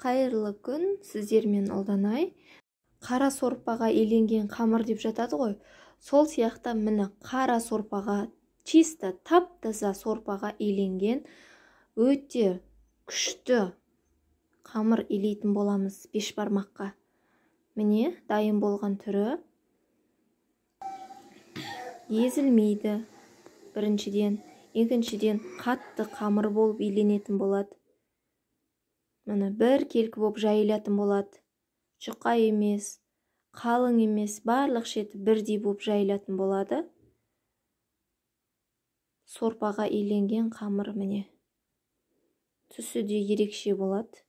Қайырлы күн, сіздермен Ұлданай. Қара сорпаға еленген қамыр деп жатады ғой. Сол сияқты міне қара сорпаға, чисто тап-таза сорпаға еленген өте күшті қамыр елейтін боламыз бешбармаққа. Міне дайын болған түрі. Езілмейді. Біріншіден, екіншіден қатты қамыр болып еленетін болады. Міне бір келкі болып жайылатын болады. Жұқа емес, қалың емес, барлық шеті бірдей болып жайылатын болады. Сорпаға еленген қамыр міне. Түсі де ерекше болады.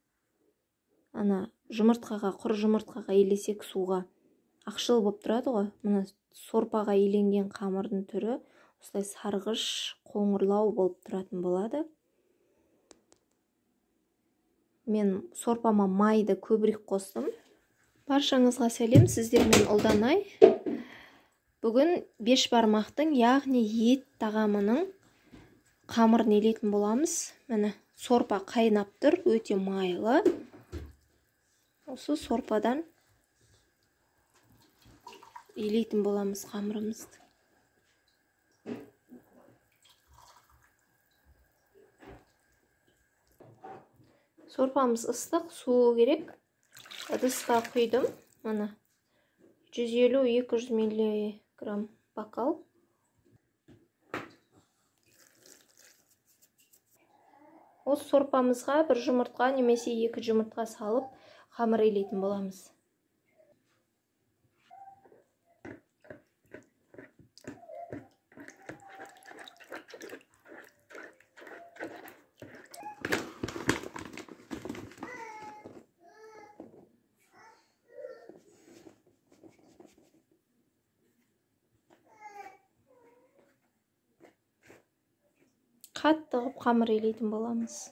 Ана жұмыртқаға, құр жұмыртқаға елесек суға ақшыл болып тұрады ғой. Міне сорпаға еленген қамырдың түрі осылай сарғыш, қоңырлау болып тұратын болады. Мен сорпама майды көбірек қостым. Баршаңызға сәлем, сіздермен Ұлданай. Бүгін бешбармақтың, яғни ет тағамының қамырын елейтін боламыз. Міне сорпа қайнап тұр, өте майлы. Осы сорпадан елейтін боламыз қамырымызды. Сорпамыз ыстық, суы керек. Ыдысқа құйдым. Мына 150-200 миллиграмм бокал. Осы сорпамызға бір жұмыртқа немесе 2 жұмыртқа салып қамыр елейтін боламыз. Қатты қып қамыр елейтін боламыз.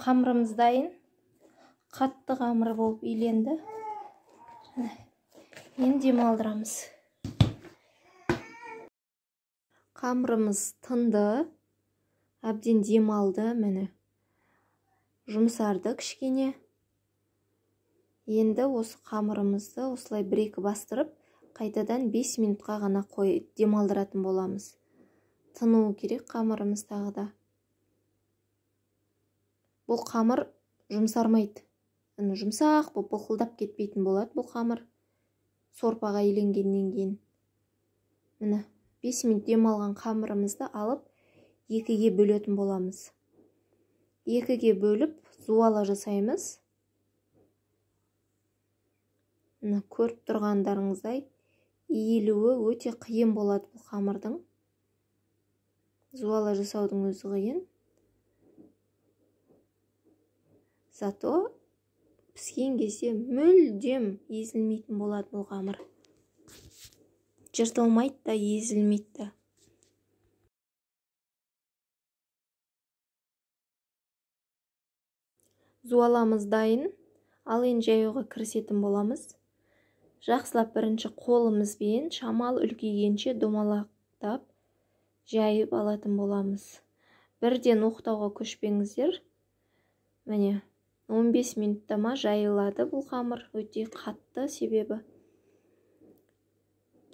Қамырымыз дайын. Қатты қамыр болып еленді. Енді демалдырамыз. Қамырымыз тынды. Әбден демалды, міне. Жұмсарды кішкене. Енді осы қамырымызды осылай 1-2 бастырып, қайтадан 5 минутқа ғана демалдыратын боламыз. Тынуы керек қамырымыз тағы да. Бұл қамыр жұмсармайды. Жұмсақ болып бұлқылдап кетпейтін болады бұл қамыр. Сорпаға еленгеннен кейін. Міне 5 минут демалған қамырымызды алып 2-ге бөлетін боламыз. 2-ге бөліп зуала жасаймыз. Міне көріп тұрғандарыңыздай иілуі өте қиын болады бұл қамырдың. Зуала жасаудың өзі қиын. Зато піскен кезде мүлдем езілмейтін болады бұл қамыр. Жыртылмайды да, езілмейді да. Зуаламыз дайын. Ал енді жаюға кірісетін боламыз. Жақсылап бірінші қолымызбен шамал үлкейгенше домалақтап жайып алатын боламыз. Бірден оқтауға көшпеңіздер. Міне 15 минуттама жайылады бұл қамыр. Өте қатты, себебі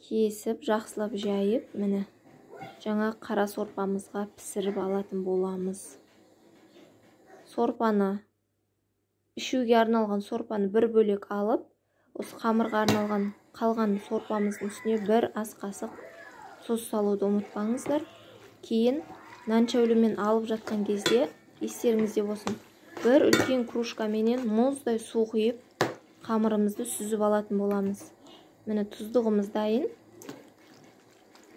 кесіп, жақсылап жайып, міне жаңа қара сорпамызға пісіріп алатын боламыз. Сорпаны, ішуге арналған сорпаны бір бөлек алып, осы қамырға арналған қалған сорпамыздың үстіне 1 ас қасық тұз салуды ұмытпаңыздар. Кейін нан шәулімен алып жатқан кезде естеріңізде болсын. Бір үлкен кружкаменен мұздай су құйып, қамырымызды сүзіп алатын боламыз. Міне тұздығымыз дайын.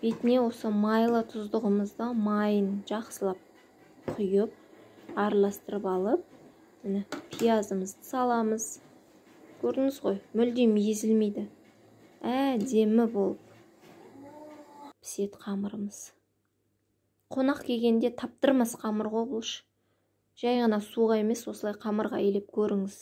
Бетіне осы майлы тұздығымызда майын жақсылап құйып, араластырып алып, міне пиязымызды саламыз. Көрдіңіз ғой, мүлдем езілмейді. Әдемі болып піседі қамырымыз. қонақ келгенде таптырмас қамыр ғой бұл. Жай ғана суға емес, осылай қамырға илеп көріңіз.